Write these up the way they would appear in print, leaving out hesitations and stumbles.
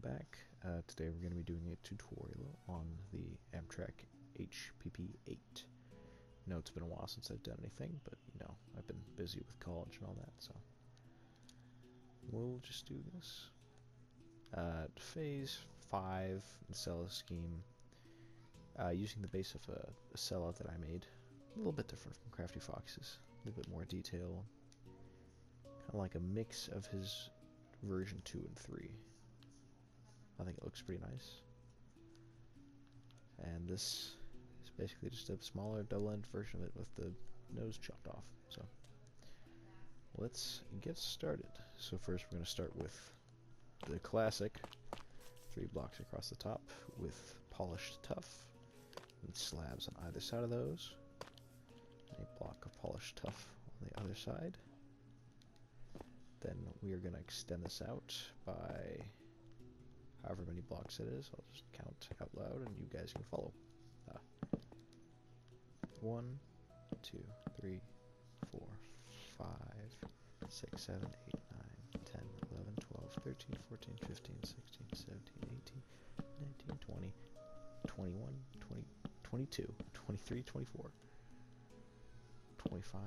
back. Today we're going to be doing a tutorial on the Amtrak HHP-8. I know it's been a while since I've done anything, but you know, I've been busy with college and all that, so we'll just do this. Phase 5 Cella scheme, using the base of a Cella that I made. A little bit different from Craftyfoxe's, a little bit more detail, kind of like a mix of his version 2 and 3. I think it looks pretty nice. And this is basically just a smaller double-end version of it with the nose chopped off. So let's get started. So first we're going to start with the classic 3 blocks across the top with polished tuff and slabs on either side of those. And a block of polished tuff on the other side. Then we are going to extend this out by however many blocks it is. I'll just count out loud and you guys can follow. 1, 2, 3, 4, 5, 6, 7, 8, 9, 10, 11, 12, 13, 14, 15, 16, 17, 18, 19, 20, 21, 20, 22, 23, 24, 25,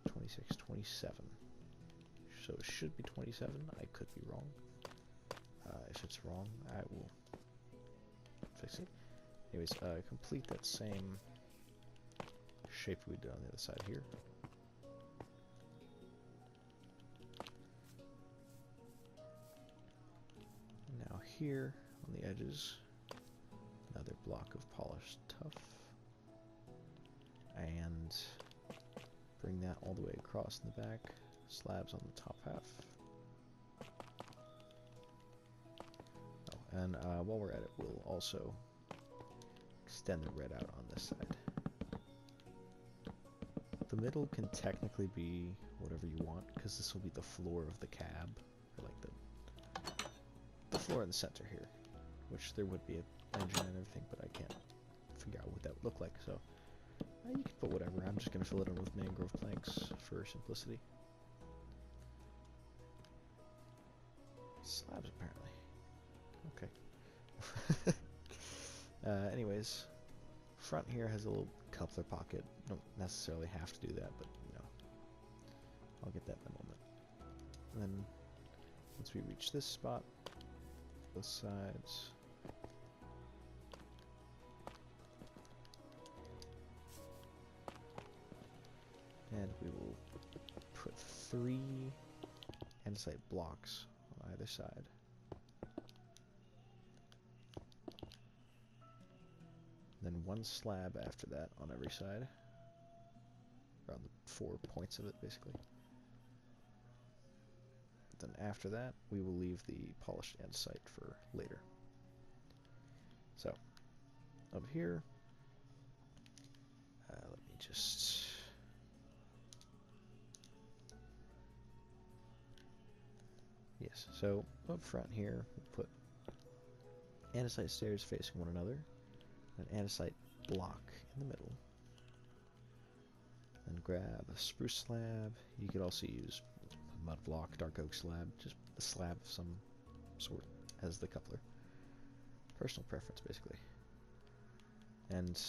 26, 27. So it should be 27. I could be wrong. If it's wrong, I will fix it. Anyways, complete that same shape we did on the other side here. Now here, on the edges, another block of polished tuff. And bring that all the way across in the back. Slabs on the top half. And while we're at it, we'll also extend the red out on this side. The middle can technically be whatever you want, because this will be the floor of the cab, or like the floor in the center here, which there would be an engine and everything, but I can't figure out what that would look like, so you can put whatever. I'm just going to fill it in with mangrove planks for simplicity. Slabs, apparently. Okay. Anyways, front here has a little coupler pocket. Don't necessarily have to do that, but you know, I'll get that in a moment. And then once we reach this spot, both sides, and we will put 3 andesite blocks on either side. Then 1 slab after that on every side, around the 4 points of it basically. Then after that we will leave the polished andesite for later. So up here, let me just so up front here we'll put andesite stairs facing one another, an andesite block in the middle, and grab a spruce slab. You could also use a mud block, dark oak slab, just a slab of some sort as the coupler. Personal preference, basically. And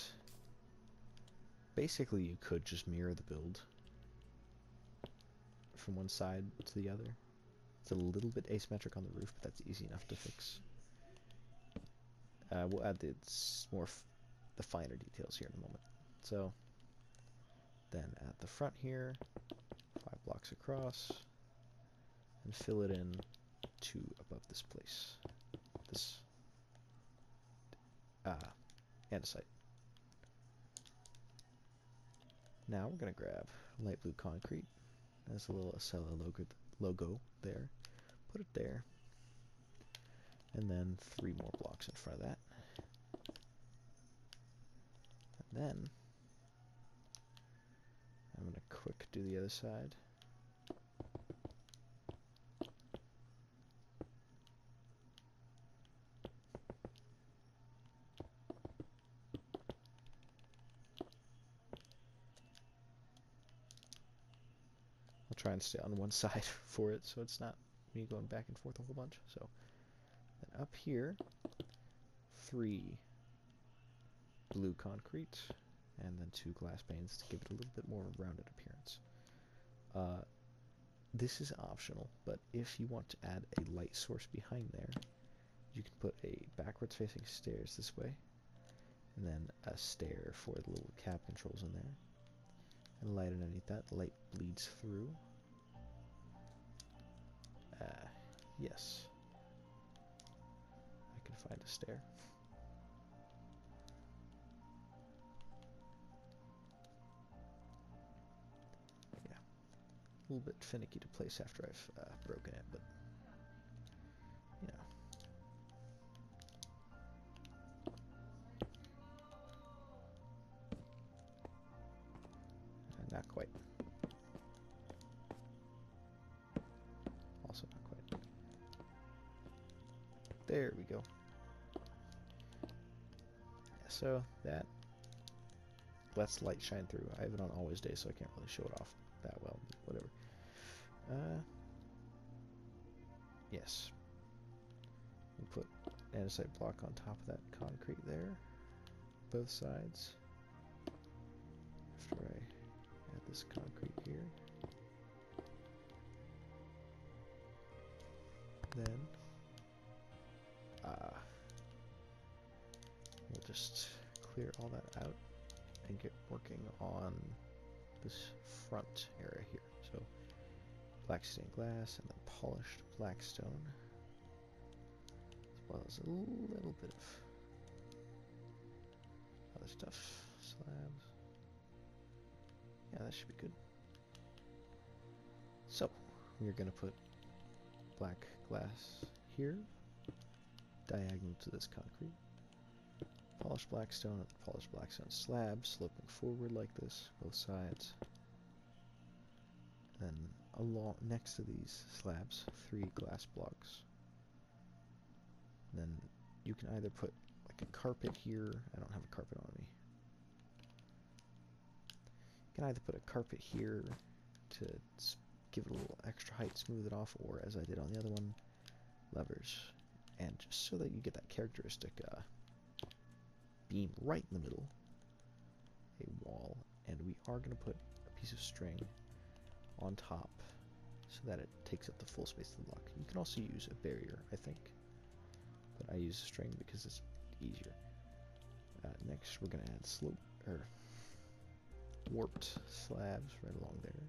basically you could just mirror the build from one side to the other. It's a little bit asymmetric on the roof, but that's easy enough to fix. We'll add the finer details here in a moment. So then at the front here, 5 blocks across, and fill it in to above this place. This andesite. Now we're going to grab light blue concrete. There's a little Acela logo there. Put it there. And then 3 more blocks in front of that. And then I'm going to quick do the other side. I'll try and stay on one side for it so it's not me going back and forth a whole bunch. So then up here, 3 blue concrete, and then 2 glass panes to give it a little bit more rounded appearance. This is optional, but if you want to add a light source behind there, you can put a backwards facing stairs this way, and then a stair for the little cab controls in there, and light underneath that. The light bleeds through. Yes. I can find a stair. Yeah. A little bit finicky to place after I've broken it, but you know. Not quite. Also not quite. There we go. Yeah, so that lets light shine through. I have it on always day, so I can't really show it off that well. Whatever. Yes. We'll put andesite block on top of that concrete there. Both sides. After I add this concrete here. Then we'll just clear all that out and get working on this front area here. So black stained glass and then polished black stone, as well as a little bit of other stuff, slabs. Yeah, that should be good. So we're gonna put black glass here, diagonal to this concrete. Polished black stone and polished black stone slab sloping forward like this, both sides. Then along next to these slabs, 3 glass blocks. And then you can either put like a carpet here. I don't have a carpet on me. You can either put a carpet here to give it a little extra height, smooth it off, or as I did on the other one, levers. And just so that you get that characteristic beam right in the middle, a wall, and we are going to put a piece of string on top so that it takes up the full space of the block. You can also use a barrier, I think, but I use string because it's easier. Next, we're going to add warped slabs right along there.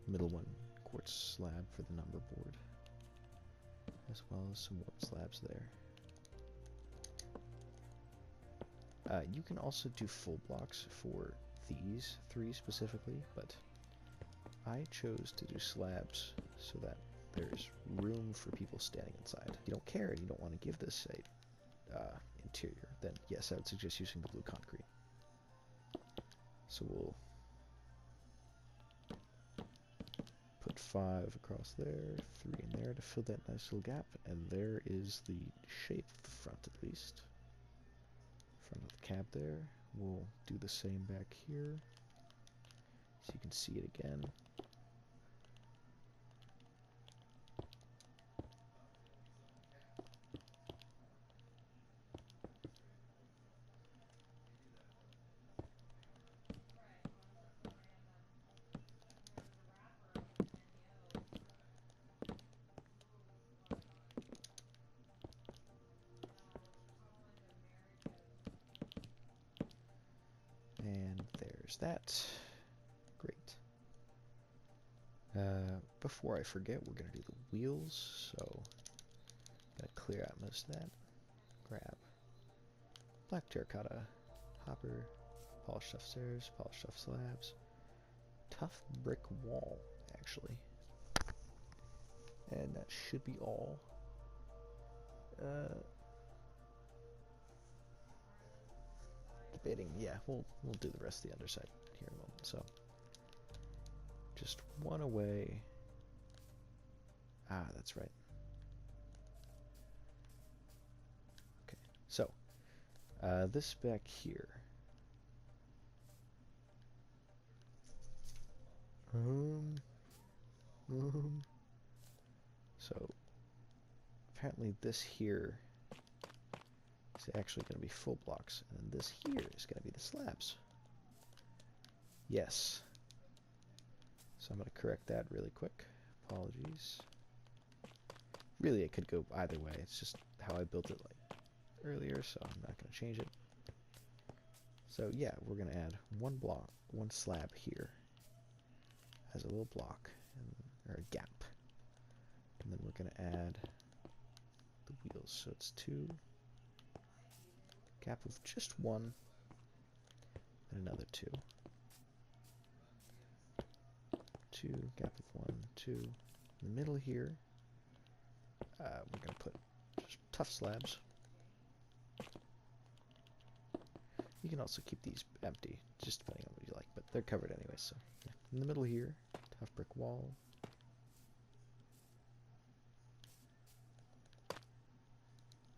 Middle one, quartz slab for the number board, as well as some warped slabs there. You can also do full blocks for these 3 specifically, but I chose to do slabs so that there's room for people standing inside. If you don't care and you don't want to give this a interior, then yes, I would suggest using the blue concrete. So we'll put 5 across there, 3 in there to fill that nice little gap, and there is the shape of the front at least. Front of the cab there. We'll do the same back here so you can see it again. And there's that. Great. Before I forget, we're going to do the wheels, so I'm going to clear out most of that. Grab black terracotta, hopper, polished stuff stairs, polished stuff slabs, tough brick wall, actually. And that should be all. Debating, yeah, we'll do the rest of the underside here in a moment. So just one away. Ah, that's right. Okay, so this back here. So apparently this here is actually going to be full blocks, and this here is going to be the slabs. Yes. So I'm going to correct that really quick. Apologies. Really, it could go either way. It's just how I built it like earlier, so I'm not going to change it. So yeah, we're going to add one block, one slab here as a little block, or a gap. And then we're going to add the wheels. So it's 2, gap of just 1, and another 2. 2, gap of 1, 2. In the middle here, we're going to put just tough slabs. You can also keep these empty, just depending on what you like, but they're covered anyway, so yeah. In the middle here, tough brick wall.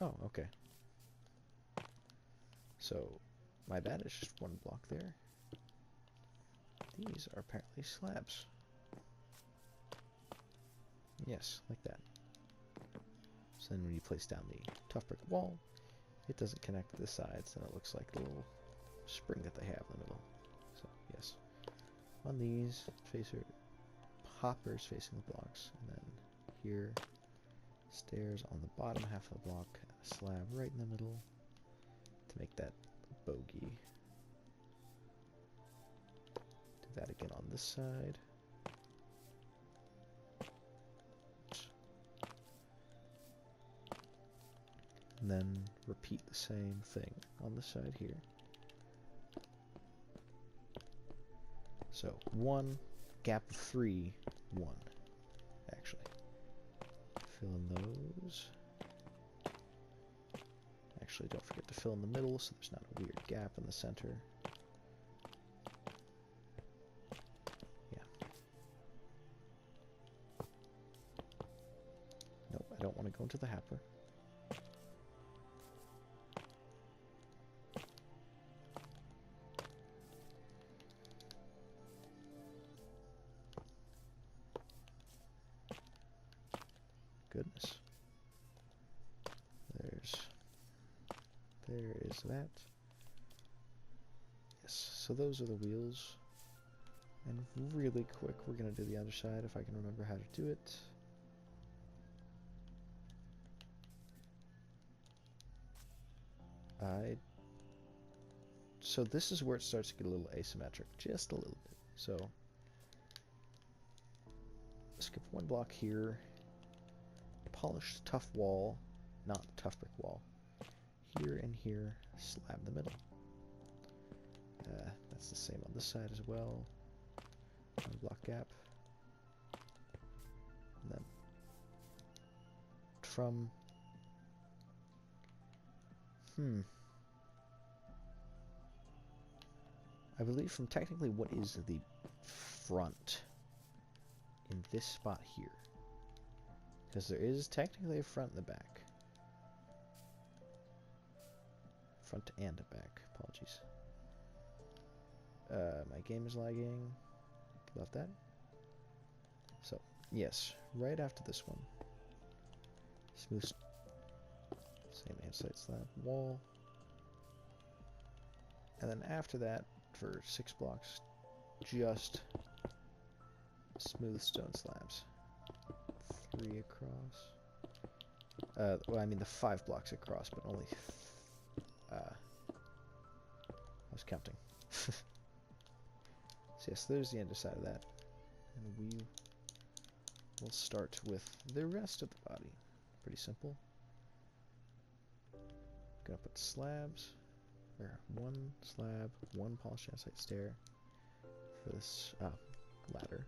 Oh, okay. So, my bad, it's just one block there. These are apparently slabs. Yes, like that. So then when you place down the tough brick wall, it doesn't connect to the sides, and it looks like the little spring that they have in the middle. So, yes. On these, hoppers facing the blocks, and then here, stairs on the bottom half of the block, a slab right in the middle to make that bogey. Do that again on this side. And then repeat the same thing on the side here. So 1, gap of 3, 1. Actually, fill in those. Actually, don't forget to fill in the middle so there's not a weird gap in the center. Yeah. Nope, I don't want to go into the happer. Goodness. There is that. Yes, so those are the wheels. And really quick, we're going to do the other side if I can remember how to do it. So this is where it starts to get a little asymmetric, just a little bit. So skip one block here. Polished tough wall, not tough brick wall. Here and here, slab in the middle. That's the same on this side as well. One block gap. And then from I believe from technically what is the front in this spot here. Because there is technically a front and a back. Front and a back. Apologies. My game is lagging. About that. So, yes. Right after this one. Smooth. Same inside slab. Wall. And then after that, for 6 blocks, just smooth stone slabs. 3 across. Well, I mean the 5 blocks across, but only. I was counting. So yes, there's the underside of that, and we will start with the rest of the body. Pretty simple. Gonna put slabs, or 1 slab, 1 polished andesite stair for this ladder,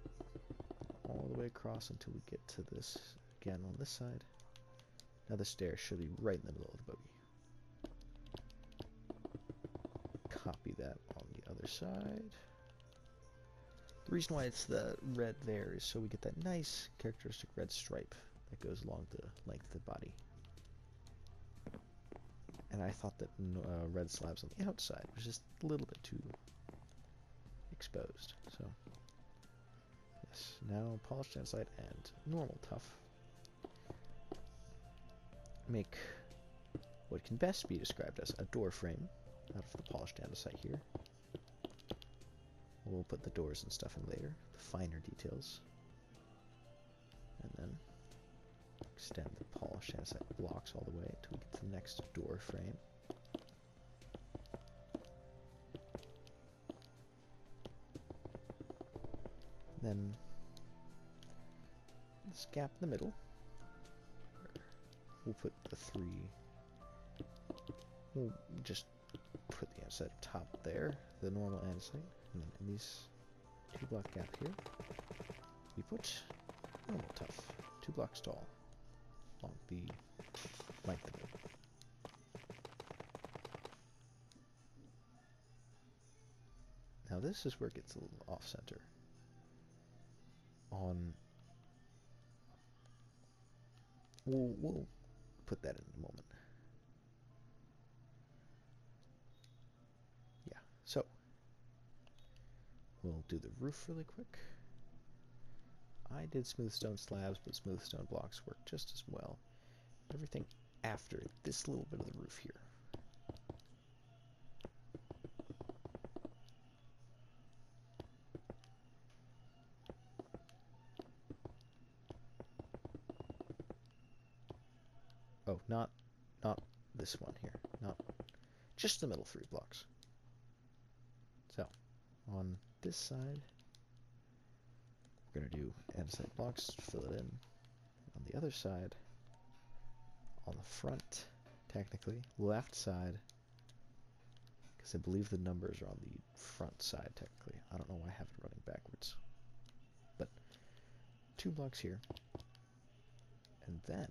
all the way across until we get to this again on this side. Now the stair should be right in the middle of the bogey. Copy that on the other side. The reason why it's the red there is so we get that nice characteristic red stripe that goes along the length of the body. And I thought that red slabs on the outside was just a little bit too exposed. So yes, now polished andesite and normal tough. make what can best be described as a door frame out of the polished andesite here. We'll put the doors and stuff in later, the finer details. And then extend the polished andesite blocks all the way until we get to the next door frame. Then this gap in the middle, we'll put the three, we'll just put the andesite up top there, the normal andesite, and then in these 2 block gap here, we put normal tough, 2 blocks tall, along the length of it. Now this is where it gets a little off-center. We'll put that in a moment. Yeah, so we'll do the roof really quick. I did smooth stone slabs, but smooth stone blocks work just as well. Everything after this little bit of the roof here. Oh, not this one here. Not just the middle 3 blocks. So, on this side, we're going to do andesite blocks, fill it in. On the other side, on the front, technically, left side, because I believe the numbers are on the front side, technically. I don't know why I have it running backwards. But 2 blocks here. And then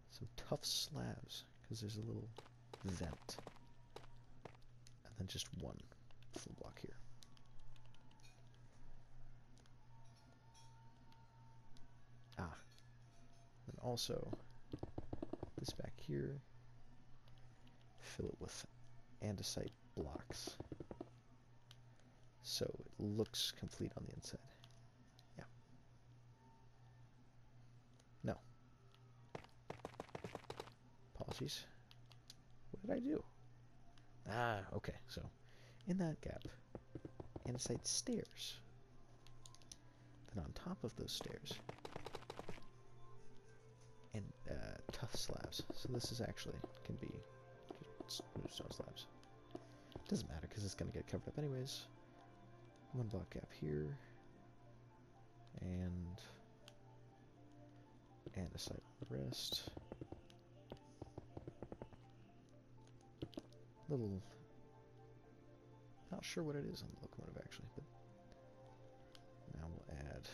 some tough slabs, because there's a little vent. And then just 1 full block here. And also, this back here, fill it with andesite blocks, so it looks complete on the inside. Yeah. No. Apologies. What did I do? Okay, so in that gap, andesite stairs. Then on top of those stairs, and tough slabs. So this is actually can be smooth stone slabs. Doesn't matter because it's going to get covered up anyways. 1 block gap here, and andesite on the rest. Little, not sure what it is on the locomotive actually, but now we'll add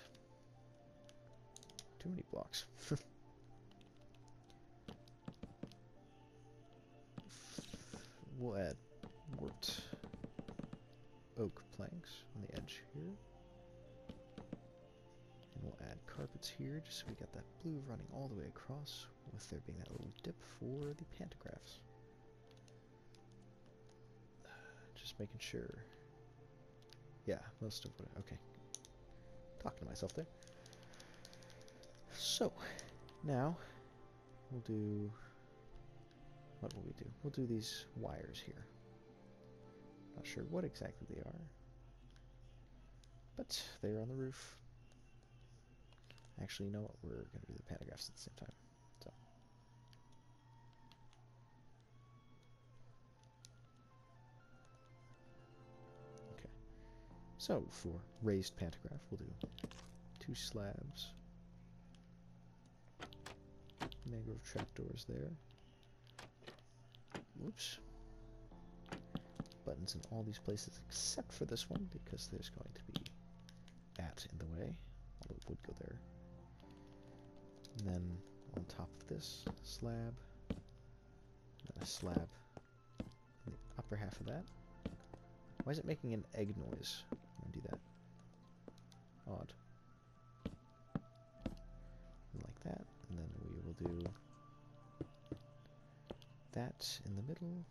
too many blocks. We'll add warped oak planks on the edge here. And we'll add carpets here, just so we got that blue running all the way across, with there being that little dip for the pantographs. Just making sure. Yeah, most of what, okay. Talking to myself there. So, now, we'll do, what will we do? We'll do these wires here. Not sure what exactly they are, but they're on the roof. Actually, you know what? We're going to do the pantographs at the same time. So, okay. So for raised pantograph, we'll do 2 slabs, mangrove trapdoors there. Whoops. Buttons in all these places except for this one, because there's going to be that in the way, although it would go there. And then on top of this slab, and a slab in the upper half of that. Why is it making an egg noise when I do that? Odd. And like that, and then we will do that in the middle.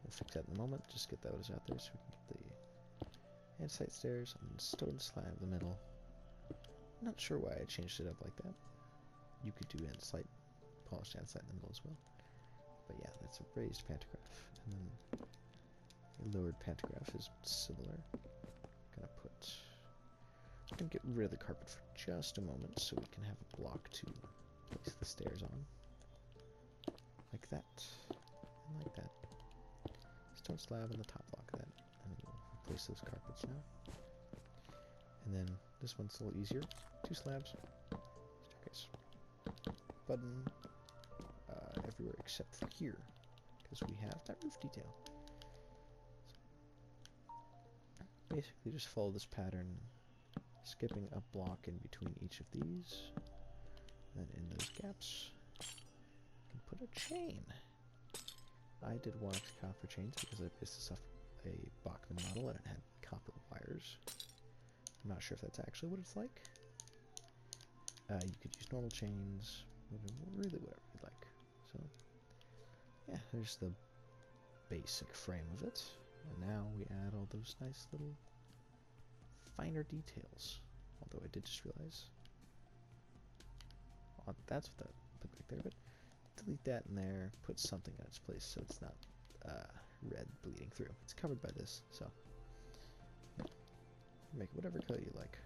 We'll fix that in a moment, just get those out there so we can get the andesite stairs and stone slab in the middle. Not sure why I changed it up like that. You could do slight polished andesite in the middle as well. But yeah, that's a raised pantograph. And then a lowered pantograph is similar. I'm gonna get rid of the carpet for just a moment so we can have a block to place the stairs on. Like that. And like that. Stone slab and the top block of that. And then we'll replace those carpets now. And then this one's a little easier. 2 slabs. Staircase. Button. Everywhere except for here. Because we have that roof detail. So basically just follow this pattern, skipping a block in between each of these. Then in those gaps, you can put a chain. I did 1x copper chains because I based this off a Bachmann model and it had copper wires. I'm not sure if that's actually what it's like. You could use normal chains, really whatever you'd like. So, yeah, there's the basic frame of it. And now we add all those nice little finer details. Although I did just realize, oh, that's what that looked like there, but delete that in there, put something in its place so it's not red bleeding through. It's covered by this, so make it whatever color you like.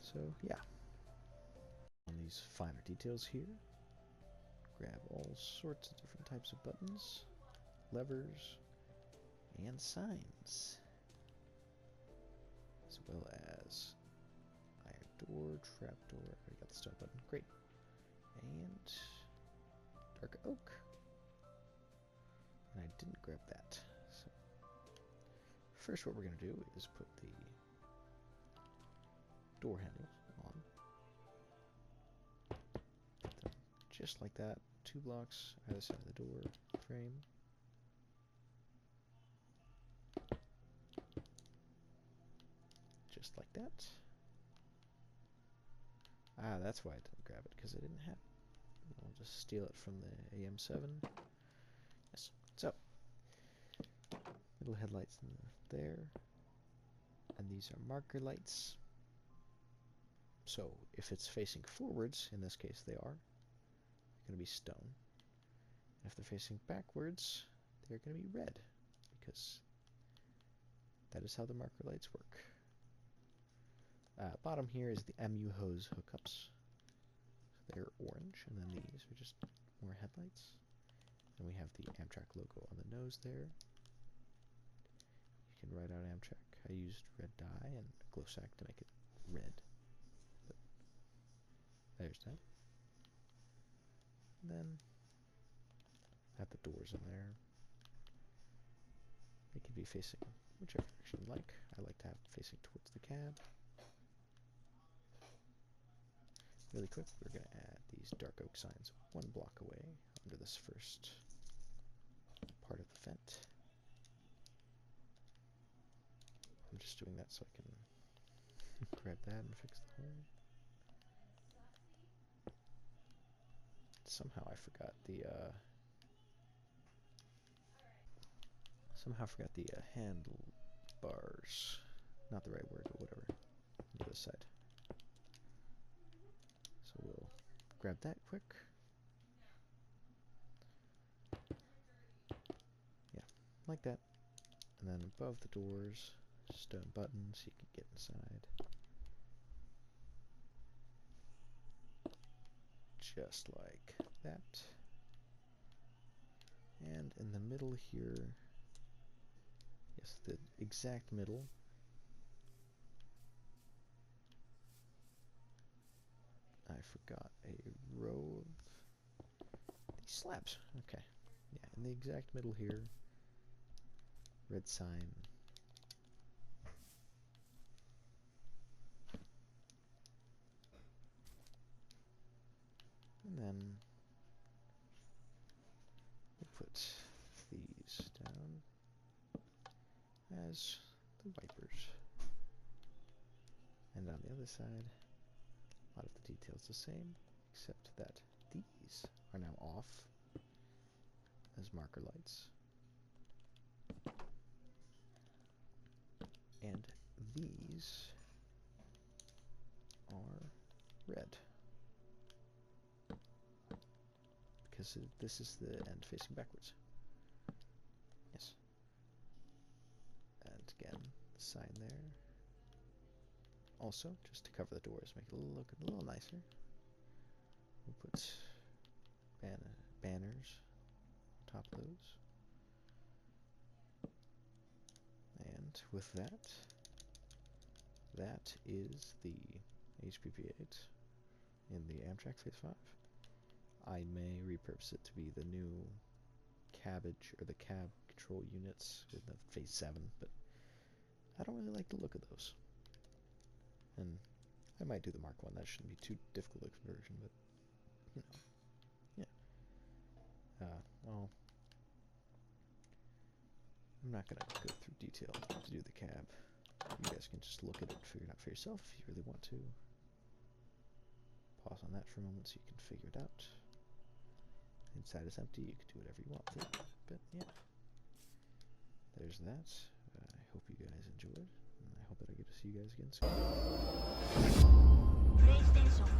So yeah, on these finer details here, grab all sorts of different types of buttons, levers, and signs, as well as iron door, trap door. I got the stone button, great, and dark oak. And I didn't grab that. So first what we're going to do is put the door handles on. Put them just like that. 2 blocks either side of the door frame. Just like that. Ah, that's why I didn't grab it, because I didn't have it. I'll just steal it from the AM7. Yes. So, little headlights in there. And these are marker lights. So, if it's facing forwards, in this case they are, they're going to be stone. And if they're facing backwards, they're going to be red, because that is how the marker lights work. Bottom here is the MU hose hookups. So they're orange, and then these are just more headlights. And we have the Amtrak logo on the nose there. You can write out Amtrak. I used red dye and glow sack to make it red. But there's that. And then have the doors in there. They can be facing whichever direction you like. I like to have it facing towards the cab. Really quick, we're going to add these dark oak signs 1 block away under this first part of the vent. I'm just doing that so I can grab that and fix the hole. Somehow I forgot the handlebars. Not the right word, but whatever. On the other side. So we'll grab that quick. Yeah, like that. And then above the doors, stone buttons so you can get inside. Just like that. And in the middle here, yes, the exact middle, I forgot a row of these slabs. Okay, yeah, in the exact middle here, red sign. And then we'll put these down as the wipers. And on the other side, a lot of the details the same, except that these are now off as marker lights. And these red. Because this is the end facing backwards. Yes. And again, the sign there. Also, just to cover the doors, make it look a little nicer, we'll put banners on top of those. And with that, that is the HHP-8 in the Amtrak Phase 5. I may repurpose it to be the new cabbage, or the cab control units with the Phase 7, but I don't really like the look of those. And I might do the Mark 1, that shouldn't be too difficult a conversion, but, you know, yeah. Well, I'm not going to go through detail to do the cab. You guys can just look at it and figure it out for yourself if you really want to. Pause on that for a moment so you can figure it out. Inside is empty, you can do whatever you want with it, but yeah. There's that. I hope you guys enjoyed, and I hope that I get to see you guys again soon.